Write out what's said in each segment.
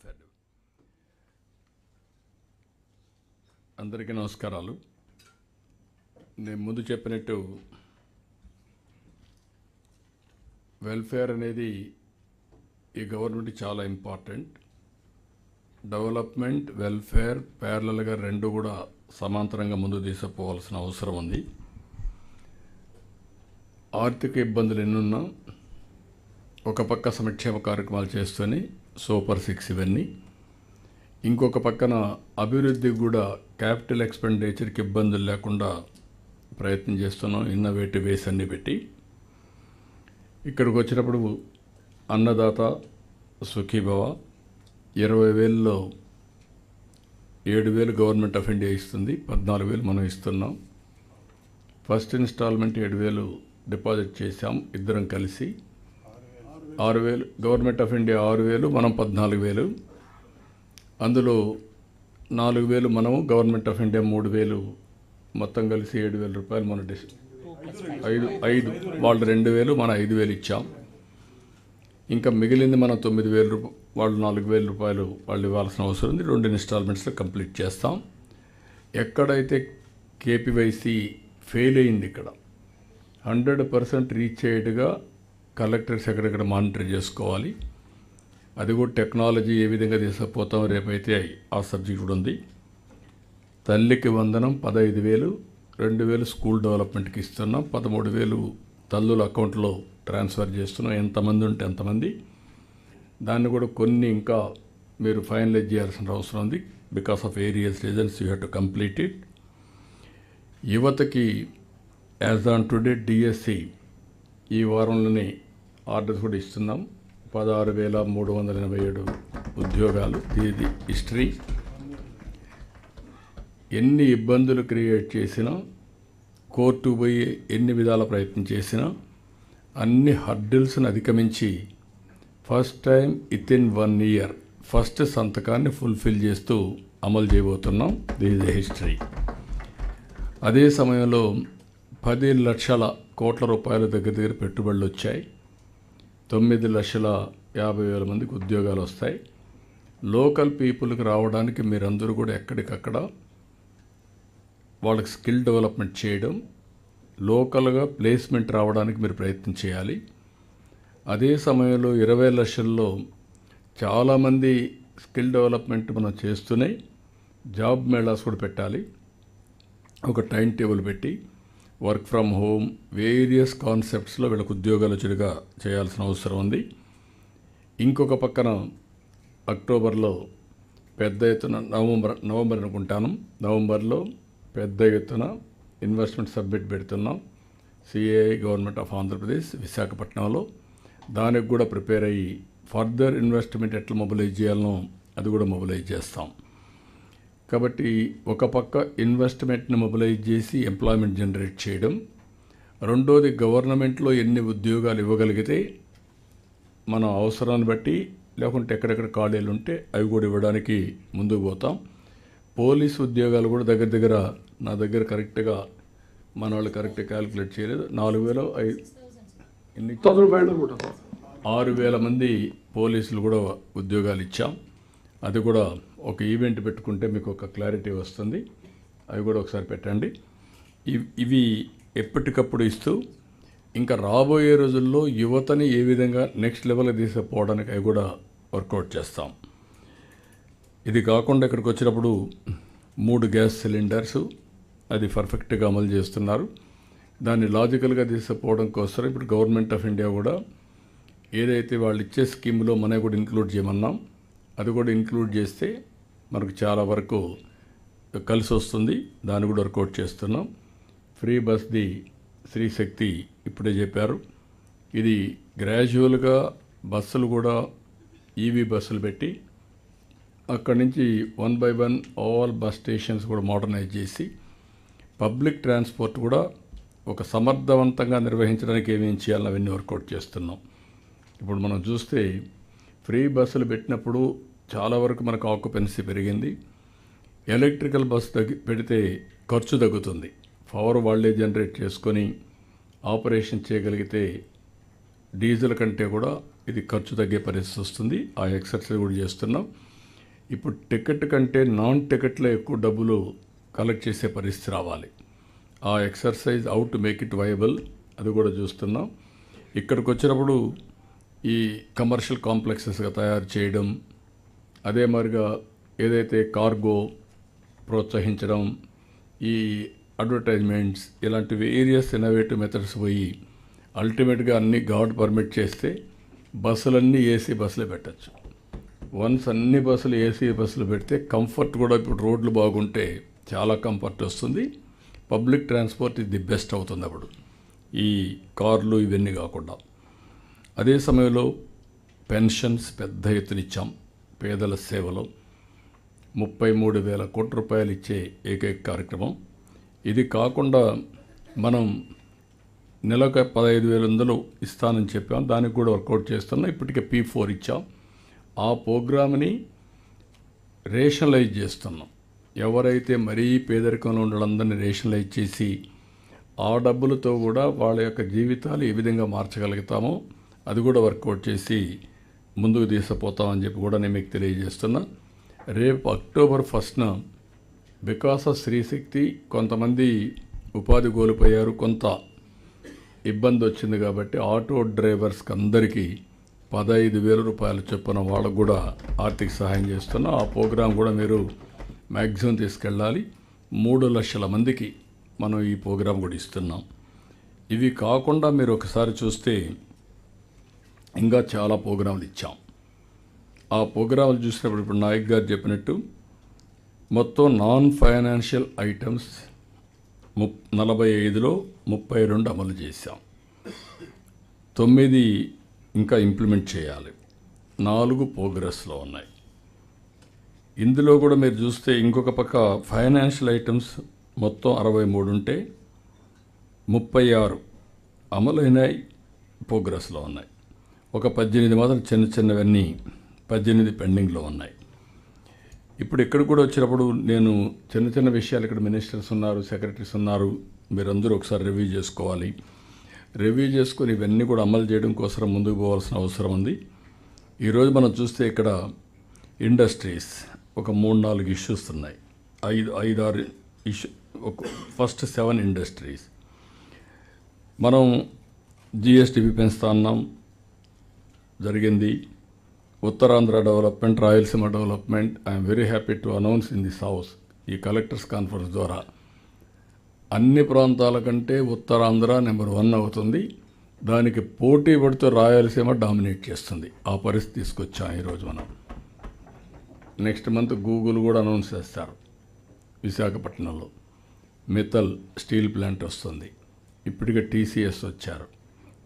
Welfare. అందరికీ నమస్కారాలు. నేను ముందు చెప్పినట్టు వెల్ఫేర్ అనేది ఈ గవర్నమెంట్ చాలా ఇంపార్టెంట్. డెవలప్మెంట్, వెల్ఫేర్ ప్యారలల్గా రెండు కూడా సమాంతరంగా ముందు తీసుకుపోవాల్సిన అవసరం ఉంది. ఆర్థిక ఇబ్బందులు ఎన్నున్నా ఒక పక్క సంక్షేమ కార్యక్రమాలు చేస్తూనే సూపర్ 6 ఇవన్నీ, ఇంకొక పక్కన అభివృద్ధికి కూడా క్యాపిటల్ ఎక్స్పెండిచర్కి ఇబ్బందులు లేకుండా ప్రయత్నం చేస్తున్నాం. ఇన్నోవేటివ్ వేస్ అన్నీ పెట్టి ఇక్కడికి వచ్చినప్పుడు Annadata Sukhibhava 20,000లో 7,000 government of India ఇస్తుంది, 14,000 మనం ఇస్తున్నాం. ఫస్ట్ ఇన్స్టాల్మెంట్ 7,000 డిపాజిట్ చేశాం ఇద్దరం కలిసి. 6,000 గవర్నమెంట్ ఆఫ్ ఇండియా 6,000, మనం 14,000. అందులో 4,000 మనము, గవర్నమెంట్ ఆఫ్ ఇండియా 3,000, మొత్తం కలిసి 7,000 రూపాయలు. మన ఐదు వాళ్ళు 2,000, మనం 5,000 ఇచ్చాం. ఇంకా మిగిలింది మనం 9,000 రూపాయలు, వాళ్ళు 4,000 రూపాయలు వాళ్ళు ఇవ్వాల్సిన అవసరం ఉంది. 2 ఇన్స్టాల్మెంట్స్లో కంప్లీట్ చేస్తాం. ఎక్కడైతే కేపీవైసీ ఫెయిల్ అయింది, ఇక్కడ 100% రీచ్ అయ్యేట్టుగా కలెక్టర్స్ ఎక్కడెక్కడ మానిటర్ చేసుకోవాలి. అది కూడా టెక్నాలజీ ఏ విధంగా తీసుకుపోతాం రేపైతే ఆ సబ్జెక్ట్ కూడా ఉంది. తల్లికి వందనం 15,000, 2,000 స్కూల్ డెవలప్మెంట్కి ఇస్తున్నాం, 13,000 తల్లుల అకౌంట్లో ట్రాన్స్ఫర్ చేస్తున్నాం. ఎంతమంది ఉంటే ఎంతమంది. దాన్ని కూడా కొన్ని ఇంకా మీరు ఫైనలైజ్ చేయాల్సిన అవసరం ఉంది. Because of various reasons you have to complete it. యువతకి యాజ్ ఆన్ టుడే డిఎస్సి ఈ వారంలోనే ఆర్డర్స్ కూడా ఇస్తున్నాం. 16,387 ఉద్యోగాలు. ఇది హిస్టరీ. ఎన్ని ఇబ్బందులు క్రియేట్ చేసినా, కోర్టు పోయి ఎన్ని విధాల ప్రయత్నం చేసినా, అన్ని హర్డిల్స్ని అధిగమించి first time within 1 year first సంతకాన్ని ఫుల్ఫిల్ చేస్తూ అమలు చేయబోతున్నాం. This is a history. అదే సమయంలో 10 లక్షల కోట్ల రూపాయల దగ్గర పెట్టుబడులు వచ్చాయి. 9,50,000 మందికి ఉద్యోగాలు వస్తాయి. లోకల్ పీపుల్కి రావడానికి మీరందరూ కూడా ఎక్కడికక్కడ వాళ్ళకి స్కిల్ డెవలప్మెంట్ చేయడం, లోకల్గా ప్లేస్మెంట్ రావడానికి మీరు ప్రయత్నం చేయాలి. అదే సమయంలో 20 లక్షల్లో చాలామంది స్కిల్ డెవలప్మెంట్ మనం చేస్తూనే జాబ్ మేళాస్ కూడా పెట్టాలి. ఒక టైం టేబుల్ పెట్టి వర్క్ ఫ్రమ్ హోమ్ వేరియస్ కాన్సెప్ట్స్లో వీళ్ళకి ఉద్యోగాలు వచ్చేట్టుగా చేయాల్సిన అవసరం ఉంది. ఇంకొక పక్కన అక్టోబర్లో పెద్ద ఎత్తున నవంబర్ అనుకుంటాను, నవంబర్లో పెద్ద ఎత్తున ఇన్వెస్ట్మెంట్ సబ్మిట్ పెడుతున్నాం. సిఐఐ గవర్నమెంట్ ఆఫ్ ఆంధ్రప్రదేశ్ విశాఖపట్నంలో. దానికి కూడా ప్రిపేర్ అయ్యి ఫర్దర్ ఇన్వెస్ట్మెంట్ ఎట్లా మొబిలైజ్ చేయాలనో అది కూడా మొబిలైజ్ చేస్తాం. కాబట్టి ఒక పక్క ఇన్వెస్ట్మెంట్ని మొబిలైజ్ చేసి ఎంప్లాయ్మెంట్ జనరేట్ చేయడం, రెండోది గవర్నమెంట్లో ఎన్ని ఉద్యోగాలు ఇవ్వగలిగితే మన అవసరాన్ని బట్టి, లేకుంటే ఎక్కడెక్కడ ఖాళీలు ఉంటే అవి కూడా ఇవ్వడానికి ముందుకు పోతాం. పోలీసు ఉద్యోగాలు కూడా దగ్గర నా దగ్గర కరెక్ట్గా మన వాళ్ళు కరెక్ట్గా క్యాలిక్యులేట్ చేయలేదు. 6,000 మంది పోలీసులు కూడా ఉద్యోగాలు ఇచ్చాం. అది కూడా ఒక ఈవెంట్ పెట్టుకుంటే మీకు ఒక క్లారిటీ వస్తుంది. అవి కూడా ఒకసారి పెట్టండి. ఇవి ఎప్పటికప్పుడు ఇస్తూ ఇంకా రాబోయే రోజుల్లో యువతని ఏ విధంగా నెక్స్ట్ లెవెల్కి తీసుకుపోవడానికి అవి కూడా వర్కౌట్ చేస్తాం. ఇది కాకుండా ఇక్కడికి వచ్చినప్పుడు 3 గ్యాస్ సిలిండర్స్ అది పర్ఫెక్ట్గా అమలు చేస్తున్నారు. దాన్ని లాజికల్గా తీసుకుపోవడం కోసం ఇప్పుడు గవర్నమెంట్ ఆఫ్ ఇండియా కూడా ఏదైతే వాళ్ళు ఇచ్చే స్కీమ్లో మనకి కూడా ఇంక్లూడ్ చేయమన్నాం, అది కూడా ఇంక్లూడ్ చేస్తే మనకు చాలా వరకు కలిసి వస్తుంది. దాన్ని కూడా వర్కౌట్ చేస్తున్నాం. ఫ్రీ బస్ది స్త్రీ శక్తి ఇప్పుడే చెప్పారు. ఇది గ్రాడ్యువల్గా బస్సులు కూడా ఈవీ బస్సులు పెట్టి అక్కడి నుంచి 1 by 1 ఆల్ బస్ స్టేషన్స్ కూడా మోడర్నైజ్ చేసి పబ్లిక్ ట్రాన్స్పోర్ట్ కూడా ఒక సమర్థవంతంగా నిర్వహించడానికి ఏమేం చేయాలని అవన్నీ వర్కౌట్ చేస్తున్నాం. ఇప్పుడు మనం చూస్తే ఫ్రీ బస్సులు పెట్టినప్పుడు చాలా వరకు మనకు ఆక్యుపెన్సీ పెరిగింది. ఎలక్ట్రికల్ బస్ పెడితే ఖర్చు తగ్గుతుంది. పవర్ వాళ్ళే జనరేట్ చేసుకొని ఆపరేషన్ చేయగలిగితే డీజిల్ కంటే కూడా ఇది ఖర్చు తగ్గే పరిస్థితి వస్తుంది. ఆ ఎక్సర్సైజ్ కూడా చేస్తున్నాం. ఇప్పుడు టికెట్ కంటే నాన్ టికెట్లో ఎక్కువ డబ్బులు కలెక్ట్ చేసే పరిస్థితి రావాలి. ఆ exercise how to make it viable అది కూడా చూస్తున్నాం. ఇక్కడికి వచ్చినప్పుడు ఈ కమర్షియల్ కాంప్లెక్సెస్గా తయారు చేయడం, అదే మరిగా ఏదైతే కార్గో ప్రోత్సహించడం, ఈ అడ్వర్టైజ్మెంట్స్, ఇలాంటి వేరియస్ ఇన్నోవేటివ్ మెథడ్స్ పోయి అల్టిమేట్గా అన్ని గవర్నమెంట్ పర్మిట్ చేస్తే బస్సులన్నీ ఏసీ బస్సులే పెట్టచ్చు. వన్స్ అన్ని బస్సులు ఏసీ బస్సులు పెడితే కంఫర్ట్ కూడా, ఇప్పుడు రోడ్లు బాగుంటే చాలా కంఫర్ట్ వస్తుంది. పబ్లిక్ ట్రాన్స్పోర్ట్ ఇది ది బెస్ట్ అవుతుంది అప్పుడు, ఈ కార్లు ఇవన్నీ కాకుండా. అదే సమయంలో పెన్షన్స్ పెద్ద ఎత్తున ఇచ్చాం. పేదల సేవలో 33,000 కోట్ల రూపాయలు ఇచ్చే ఏకైక కార్యక్రమం ఇది. కాకుండా మనం నెలకు 15,000 ఇస్తానని చెప్పాం, దానికి కూడా వర్కౌట్ చేస్తున్నాం. ఇప్పటికే P4 ఇచ్చాం. ఆ ప్రోగ్రామ్ని రేషనలైజ్ చేస్తున్నాం. ఎవరైతే మరీ పేదరికంలో ఉన్న వాళ్ళందరినీ రేషనలైజ్ చేసి ఆ డబ్బులతో కూడా వాళ్ళ యొక్క జీవితాలు ఏ విధంగా మార్చగలుగుతామో అది కూడా వర్కౌట్ చేసి ముందుకు తీసుకుపోతామని చెప్పి కూడా నేను మీకు తెలియజేస్తున్నా. రేపు అక్టోబర్ 1న బికాస్ ఆఫ్ స్త్రీశక్తి కొంతమంది ఉపాధి కోల్పోయారు, కొంత ఇబ్బంది వచ్చింది కాబట్టి ఆటో డ్రైవర్స్కి అందరికీ 15,000 రూపాయల చొప్పున వాళ్ళకు కూడా ఆర్థిక సహాయం చేస్తున్నా. ఆ ప్రోగ్రాం కూడా మీరు మ్యాక్సిమం తీసుకెళ్ళాలి. 3 లక్షల మందికి మనం ఈ ప్రోగ్రాం కూడా ఇస్తున్నాం. ఇవి కాకుండా మీరు ఒకసారి చూస్తే ఇంకా చాలా ప్రోగ్రాంలు ఇచ్చాం. ఆ ప్రోగ్రాంలు చూసినప్పుడు ఇప్పుడు నాయక్ గారు చెప్పినట్టు మొత్తం నాన్ ఫైనాన్షియల్ ఐటమ్స్ 45లో 32 అమలు చేశాం. 9 ఇంకా ఇంప్లిమెంట్ చేయాలి. 4 ప్రోగ్రెస్లో ఉన్నాయి. ఇందులో కూడా మీరు చూస్తే ఇంకొక పక్క ఫైనాన్షియల్ ఐటమ్స్ మొత్తం 63 ఉంటే 36 అమలైనాయి, ప్రోగ్రెస్లో ఉన్నాయి. ఒక 18 మాత్రం చిన్న చిన్నవన్నీ 18 పెండింగ్లో ఉన్నాయి. ఇప్పుడు ఇక్కడ కూడా వచ్చినప్పుడు నేను చిన్న చిన్న విషయాలు, ఇక్కడ మినిస్టర్స్ ఉన్నారు, సెక్రటరీస్ ఉన్నారు, మీరందరూ ఒకసారి రివ్యూ చేసుకోవాలి. రివ్యూ చేసుకొని ఇవన్నీ కూడా అమలు చేయడం కోసం ముందుకు పోవాల్సిన అవసరం ఉంది. ఈరోజు మనం చూస్తే ఇక్కడ ఇండస్ట్రీస్ ఒక 3-4 ఇష్యూస్ ఉన్నాయి. 5-6 ఇష్యూ, ఫస్ట్ 7 ఇండస్ట్రీస్. మనం GSTP పెంచుతా అన్నాం, జరిగింది. Uttarandhra development, Rayalaseema development, I'm very happy to announce in this house ఈ కలెక్టర్స్ కాన్ఫరెన్స్ ద్వారా అన్ని ప్రాంతాల కంటే ఉత్తరాంధ్ర నెంబర్ 1 అవుతుంది. దానికి పోటీ పడుతూ రాయలసీమ డామినేట్ చేస్తుంది. ఆ పరిస్థితి తీసుకొచ్చాం ఈరోజు మనం. నెక్స్ట్ మంత్ గూగుల్ కూడా అనౌన్స్ చేస్తారు విశాఖపట్నంలో మిత్తల్ స్టీల్ ప్లాంట్ వస్తుంది. ఇప్పటికే TCS వచ్చారు.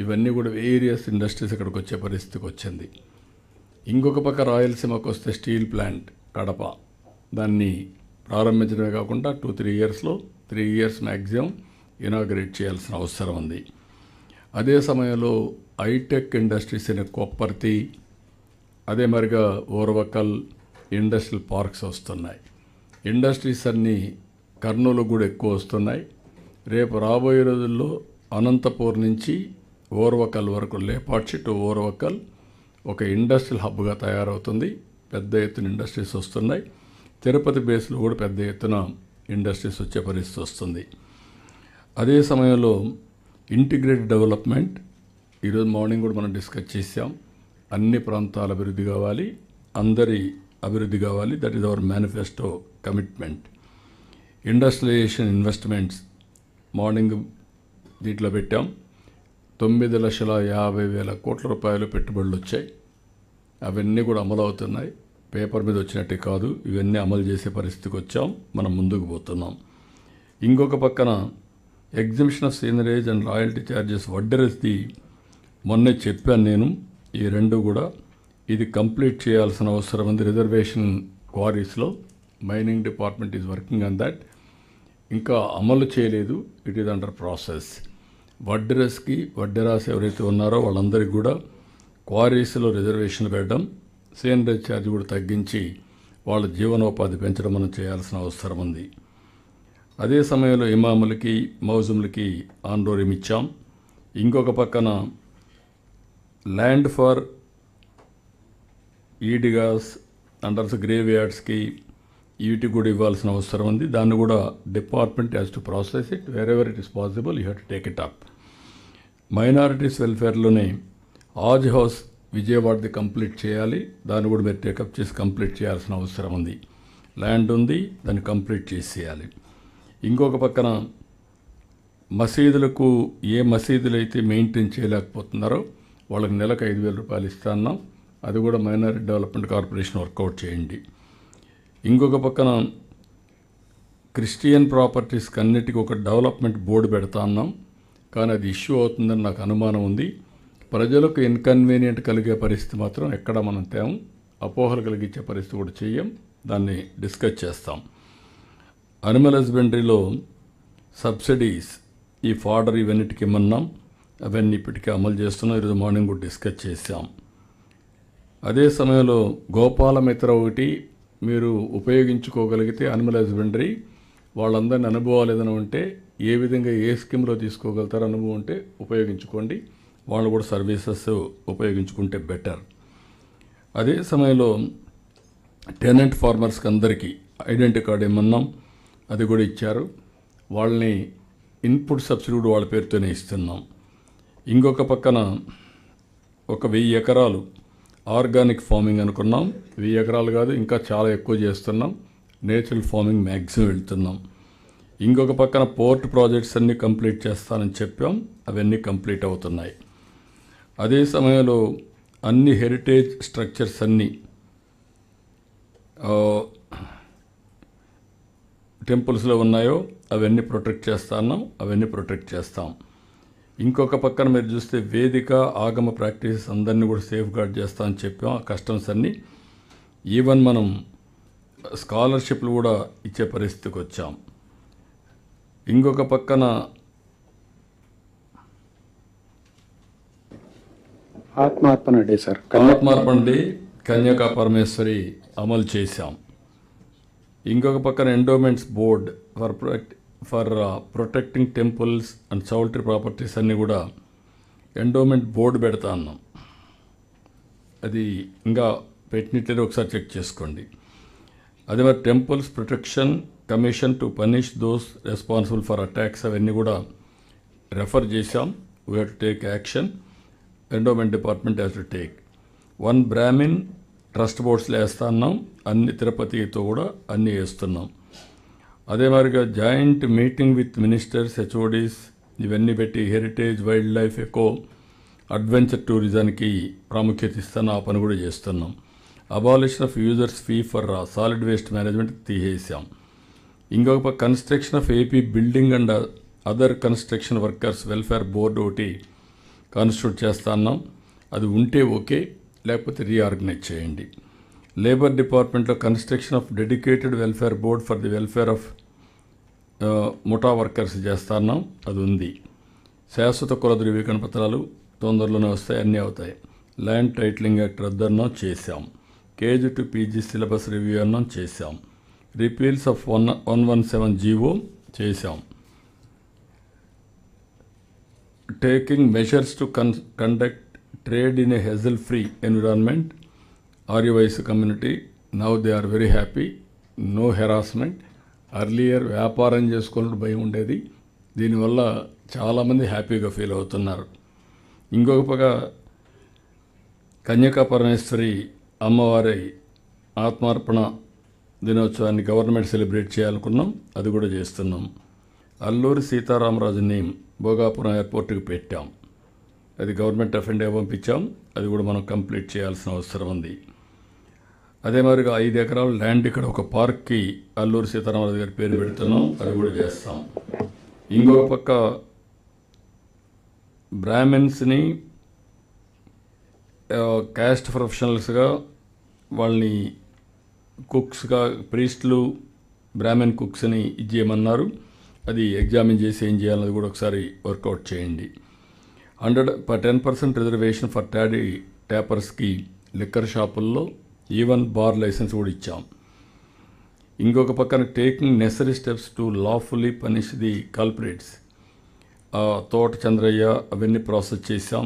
ఇవన్నీ కూడా వేరియస్ ఇండస్ట్రీస్ ఇక్కడికి వచ్చే పరిస్థితికి వచ్చింది. ఇంకొక పక్క రాయలసీమకు వస్తే స్టీల్ ప్లాంట్ కడప, దాన్ని ప్రారంభించడమే కాకుండా 2-3 ఇయర్స్లో 3 ఇయర్స్ మ్యాక్సిమం ఇనాగరేట్ చేయాల్సిన అవసరం ఉంది. అదే సమయంలో హైటెక్ ఇండస్ట్రీస్ అయిన కొప్పర్తి, అదే మరిగా ఓర్వకల్ ఇండస్ట్రియల్ పార్క్స్ వస్తున్నాయి. ఇండస్ట్రీస్ అన్నీ కర్నూలు కూడా ఎక్కువ వస్తున్నాయి. రేపు రాబోయే రోజుల్లో అనంతపూర్ నుంచి ఓర్వకల్ వరకు, లేపాక్షి టు ఓర్వకల్ ఒక ఇండస్ట్రియల్ హబ్గా తయారవుతుంది. పెద్ద ఎత్తున ఇండస్ట్రీస్ వస్తున్నాయి. తిరుపతి బేస్లో కూడా పెద్ద ఎత్తున ఇండస్ట్రీస్ వచ్చే పరిస్థితి వస్తుంది. అదే సమయంలో ఇంటిగ్రేటెడ్ డెవలప్మెంట్ ఈరోజు మార్నింగ్ కూడా మనం డిస్కస్ చేసాం. అన్ని ప్రాంతాల అభివృద్ధి కావాలి, అందరి అభివృద్ధి కావాలి. That is our manifesto commitment. Industrialisation investments morning దీంట్లో పెట్టాం. 9,50,000 కోట్ల రూపాయలు పెట్టుబడులు వచ్చాయి. అవన్నీ కూడా అమలు అవుతున్నాయి. పేపర్ మీద వచ్చినట్టే కాదు, ఇవన్నీ అమలు చేసే పరిస్థితికి వచ్చాం. మనం ముందుకు పోతున్నాం. ఇంకొక పక్కన exhibition of seigniorage and royalty charges వడ్డెరస్ది మొన్నే చెప్పాను నేను. ఈ 2 కూడా ఇది కంప్లీట్ చేయాల్సిన అవసరం ఉంది. రిజర్వేషన్ క్వారీస్లో mining department is working on that. ఇంకా అమలు చేయలేదు, it is under process. Vadderas ఎవరైతే ఉన్నారో వాళ్ళందరికీ కూడా క్వారీస్లో రిజర్వేషన్లు పెట్టడం, సీనరేజ్ ఛార్జ్ కూడా తగ్గించి వాళ్ళ జీవనోపాధి పెంచడం మనం చేయాల్సిన అవసరం ఉంది. అదే సమయంలో ఇమాములకి, మౌజుములకి ఆందోళన ఇచ్చాం. ఇంకొక పక్కన ల్యాండ్ ఫర్ ఈడిగాస్ అండర్స్ గ్రేవ్ యార్డ్స్కి వీటికి కూడా ఇవ్వాల్సిన అవసరం ఉంది. దాన్ని కూడా department has to process it wherever it is possible you have to take it up. Minorities వెల్ఫేర్లోనే ఆజ్ హౌస్ విజయవాడది కంప్లీట్ చేయాలి. దాన్ని కూడా మీరు టేకప్ చేసి కంప్లీట్ చేయాల్సిన అవసరం ఉంది. ల్యాండ్ ఉంది, దాన్ని కంప్లీట్ చేసేయాలి. ఇంకొక పక్కన మసీదులకు ఏ మసీదులు అయితే మెయింటైన్ చేయలేకపోతున్నారో వాళ్ళకి నెలకు 5,000 రూపాయలు ఇస్తున్నాం. అది కూడా మైనారిటీ డెవలప్మెంట్ కార్పొరేషన్ వర్కౌట్ చేయండి. ఇంకొక పక్కన క్రిస్టియన్ ప్రాపర్టీస్కి అన్నిటికీ ఒక డెవలప్మెంట్ బోర్డు పెడతా ఉన్నాం. కానీ అది ఇష్యూ అవుతుందని నాకు అనుమానం ఉంది. ప్రజలకు ఇన్కన్వీనియంట్ కలిగే పరిస్థితి మాత్రం ఎక్కడ మనం తేం, అపోహలు కలిగించే పరిస్థితి కూడా చెయ్యం. దాన్ని డిస్కస్ చేస్తాం. అనిమల్ హస్బెండరీలో సబ్సిడీస్ ఈ ఫాడర్ ఇవన్నిటికి ఇమ్మన్నాం. అవన్నీ ఇప్పటికీ అమలు చేస్తున్నాం. ఈరోజు మార్నింగ్ కూడా డిస్కస్ చేసాం. అదే సమయంలో గోపాలమిత్ర ఒకటి మీరు ఉపయోగించుకోగలిగితే అనిమల్ హస్బెండరీ వాళ్ళందరినీ అనుభవాలు ఏదైనా ఉంటే ఏ విధంగా ఏ స్కీమ్లో తీసుకోగలుగుతారో అనుభవం ఉంటే ఉపయోగించుకోండి. వాళ్ళు కూడా సర్వీసెస్ ఉపయోగించుకుంటే బెటర్. అదే సమయంలో టెనెంట్ ఫార్మర్స్కి అందరికీ ఐడెంటిటీ కార్డు ఏమన్నాం, అది కూడా ఇచ్చారు. వాళ్ళని ఇన్పుట్ సబ్సిడీ కూడా వాళ్ళ పేరుతోనే ఇస్తున్నాం. ఇంకొక పక్కన ఒక 1000 ఎకరాలు ఆర్గానిక్ ఫార్మింగ్ అనుకున్నాం. 1000 ఎకరాలు కాదు, ఇంకా చాలా ఎక్కువ చేస్తున్నాం. నేచురల్ ఫార్మింగ్ మ్యాక్సిమం వెళ్తున్నాం. ఇంకొక పక్కన పోర్ట్ ప్రాజెక్ట్స్ అన్నీ కంప్లీట్ చేస్తానని చెప్పాం. అవన్నీ కంప్లీట్ అవుతున్నాయి. అదే సమయంలో అన్ని హెరిటేజ్ స్ట్రక్చర్స్ అన్నీ టెంపుల్స్లో ఉన్నాయో అవన్నీ ప్రొటెక్ట్ చేస్తున్నాం. అవన్నీ ప్రొటెక్ట్ చేస్తాం. ఇంకొక పక్కన మీరు చూస్తే వేదిక ఆగమ ప్రాక్టీసెస్ అందరినీ కూడా సేఫ్ గార్డ్ చేస్తామని చెప్పాం. ఆ కస్టమ్స్ అన్నీ ఈవెన్ మనం స్కాలర్షిప్లు కూడా ఇచ్చే పరిస్థితికి వచ్చాం. ఇంకొక పక్కన ఆత్మార్పణ డే సార్, ఆత్మార్పణ డే కన్యకా పరమేశ్వరి అమలు చేశాం. ఇంకొక పక్కన endowments board for protecting temples and choultry properties అన్నీ కూడా ఎండోమెంట్ బోర్డు పెడతా అన్నాం. అది ఇంకా పెట్టినట్లయితే ఒకసారి చెక్ చేసుకోండి. అదే మరి temples protection commission to punish those responsible for attacks అవన్నీ కూడా రెఫర్ చేశాం. We have to take action. Endowment department has to take. 1 Brahmin trust బోర్డ్స్లో వేస్తా ఉన్నాం. అన్ని తిరుపతితో కూడా అన్నీ వేస్తున్నాం. అదే మాదిరిగా joint meeting with ministers, HODs ఇవన్నీ పెట్టి heritage, wildlife, eco, adventure టూరిజానికి ప్రాముఖ్యత ఇస్తాను. ఆ పని కూడా చేస్తున్నాం. Abolition of users fee for solid waste management తీసేసాం. ఇంకొక construction of AP building and other construction workers welfare board ఒకటి కాన్స్టిట్యూట్ చేస్తా ఉన్నాం. అది ఉంటే ఓకే, లేకపోతే రీఆర్గనైజ్ చేయండి. లేబర్ డిపార్ట్మెంట్లో construction of dedicated welfare board for the welfare of ముఠా వర్కర్స్ చేస్తున్నాం. అది ఉంది. శాశ్వత కుల ధృవీకరణ పత్రాలు తొందరలోనే వస్తాయి, అన్నీ అవుతాయి. ల్యాండ్ టైటిలింగ్ యాక్ట్ రద్దు అన్నాం, చేశాం. KG to PG syllabus review అన్నాం, చేశాం. రిపీల్స్ ఆఫ్ 117 జీవో చేశాం. Taking measures to conduct trade in a hassle free environment. Aryavaishya community now they are very happy, no harassment. Earlier వ్యాపారం చేసుకున్నట్టు భయం ఉండేది, దీనివల్ల చాలామంది హ్యాపీగా ఫీల్ అవుతున్నారు. ఇంకొక పక్క కన్యకా పరమేశ్వరి అమ్మవారి ఆత్మార్పణ దినోత్సవాన్ని గవర్నమెంట్ సెలబ్రేట్ చేయాలనుకున్నాం, అది కూడా చేస్తున్నాం. అల్లూరి సీతారామరాజు నేమ్ భోగాపురం ఎయిర్పోర్ట్కి పెట్టాం. అది గవర్నమెంట్ ఆఫ్ ఇండియా పంపించాం. అది కూడా మనం కంప్లీట్ చేయాల్సిన అవసరం ఉంది. అదే మాదిరిగా 5 ఎకరాల ల్యాండ్ ఇక్కడ ఒక పార్క్కి అల్లూరి సీతారామరాజు గారి పేరు పెడుతున్నాం, అది కూడా చేస్తాం. ఇంకొక పక్క బ్రాహ్మిన్స్ని క్యాస్ట్ ప్రొఫెషనల్స్గా వాళ్ళని కుక్స్గా, ప్రీస్టులు బ్రాహ్మణ్ కుక్స్ని ఇచ్చేయమన్నారు. అది ఎగ్జామిన్ చేసి ఏం చేయాలన్నది కూడా ఒకసారి వర్కౌట్ చేయండి. 10% రిజర్వేషన్ ఫర్ ట్యాపర్స్కి లిక్కర్ షాపుల్లో ఈవెన్ బార్ లైసెన్స్ కూడా ఇచ్చాం. ఇంకొక పక్కన taking necessary steps to lawfully punish the culprits. తోట చంద్రయ్య అవన్నీ ప్రాసెస్ చేశాం.